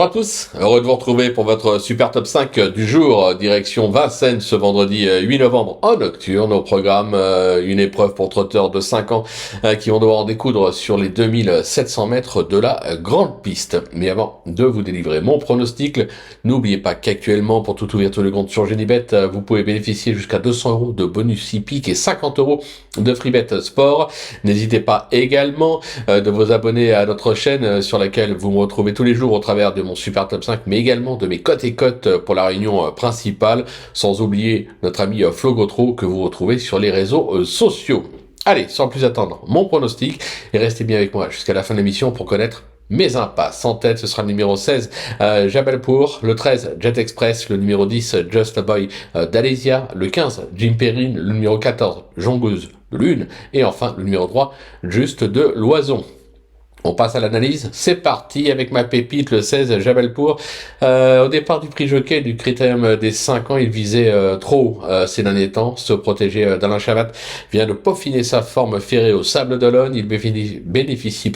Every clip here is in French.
Bonjour à tous, heureux de vous retrouver pour votre super top 5 du jour, direction Vincennes ce vendredi 8 novembre en nocturne. Au programme, une épreuve pour trotteurs de 5 ans qui vont devoir en découdre sur les 2700 mètres de la grande piste. Mais avant de vous délivrer mon pronostic, n'oubliez pas qu'actuellement, pour toute ouverture de compte sur Genibet, vous pouvez bénéficier jusqu'à 200 € de bonus hippique et 50 € de freebet sport. N'hésitez pas également de vous abonner à notre chaîne sur laquelle vous me retrouvez tous les jours au travers de mon super top 5, mais également de mes cotes et cotes pour la réunion principale, sans oublier notre ami Flo Gautreau que vous retrouvez sur les réseaux sociaux. Allez, sans plus attendre, mon pronostic, et restez bien avec moi jusqu'à la fin de l'émission pour connaître mes impasses. En tête, ce sera le numéro 16, Jabalpour, le 13, Jet Express, le numéro 10, Just a Boy d'Alésia, le 15, Jim Perrine, le numéro 14, Jongeuse de Lune, et enfin le numéro 3, Juste de Loison. On passe à l'analyse, c'est parti avec ma pépite, le 16, Jabalpour. Au départ du prix jockey du critérium des 5 ans, il visait trop haut ces derniers temps. Se protéger d'Alain Chavat vient de peaufiner sa forme ferrée au Sable d'Olonne. Il bénéficie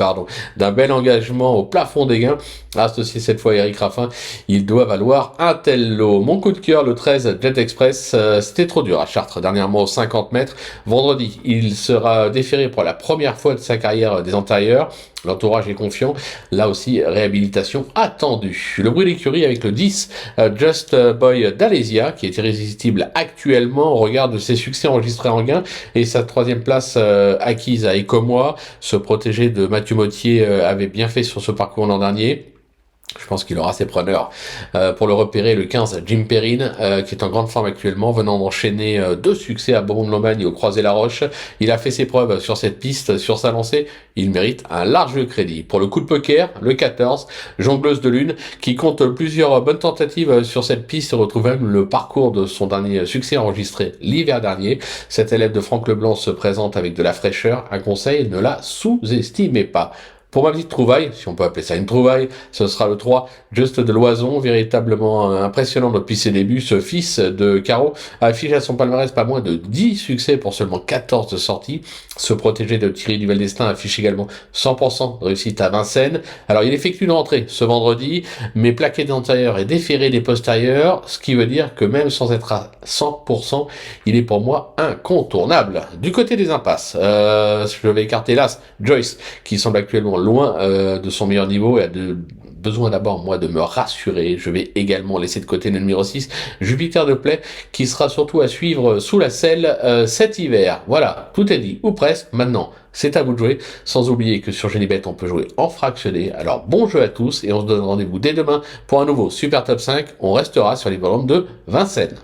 d'un bel engagement au plafond des gains. Associé cette fois à Eric Raffin, il doit valoir un tel lot. Mon coup de cœur, le 13, Jet Express, c'était trop dur à Chartres, dernièrement aux 50 mètres. Vendredi, il sera déféré pour la première fois de sa carrière des antérieurs. L'entourage est confiant. Là aussi, réhabilitation attendue. Le bruit d'écurie avec le 10, Just Boy d'Alésia, qui est irrésistible actuellement au regard de ses succès enregistrés en gain et sa 3e place acquise à Ecomois. Se protéger de Mathieu Mottier avait bien fait sur ce parcours l'an dernier. Je pense qu'il aura ses preneurs pour le repérer. Le 15, Jim Perrine, qui est en grande forme actuellement, venant d'enchaîner 2 succès à Beaumont-de-Lomagne et au Croisé-la-Roche. Il a fait ses preuves sur cette piste, sur sa lancée. Il mérite un large crédit. Pour le coup de poker, le 14, Jongleuse de Lune, qui compte plusieurs bonnes tentatives sur cette piste, retrouve même le parcours de son dernier succès enregistré l'hiver dernier. Cet élève de Franck Leblanc se présente avec de la fraîcheur. Un conseil, ne la sous-estimez pas. Pour ma petite trouvaille, si on peut appeler ça une trouvaille, ce sera le 3, Juste de Loison, véritablement impressionnant depuis ses débuts. Ce fils de Caro affiche à son palmarès pas moins de 10 succès pour seulement 14 de sorties. Se protéger de Thierry Duval d'Estaing affiche également 100% de réussite à Vincennes. Alors il effectue une rentrée ce vendredi, mais plaqué d'antérieur et déféré des postérieurs, ce qui veut dire que même sans être à 100%, il est pour moi incontournable. Du côté des impasses, je vais écarter l'As, Joyce, qui semble actuellement loin de son meilleur niveau et a besoin d'abord, moi, de me rassurer. Je vais également laisser de côté le numéro 6, Jupiter de Play, qui sera surtout à suivre sous la selle cet hiver. Voilà, tout est dit, ou presque. Maintenant, c'est à vous de jouer. Sans oublier que sur Genibet, on peut jouer en fractionné. Alors, bon jeu à tous et on se donne rendez-vous dès demain pour un nouveau Super Top 5. On restera sur les bornes de Vincennes.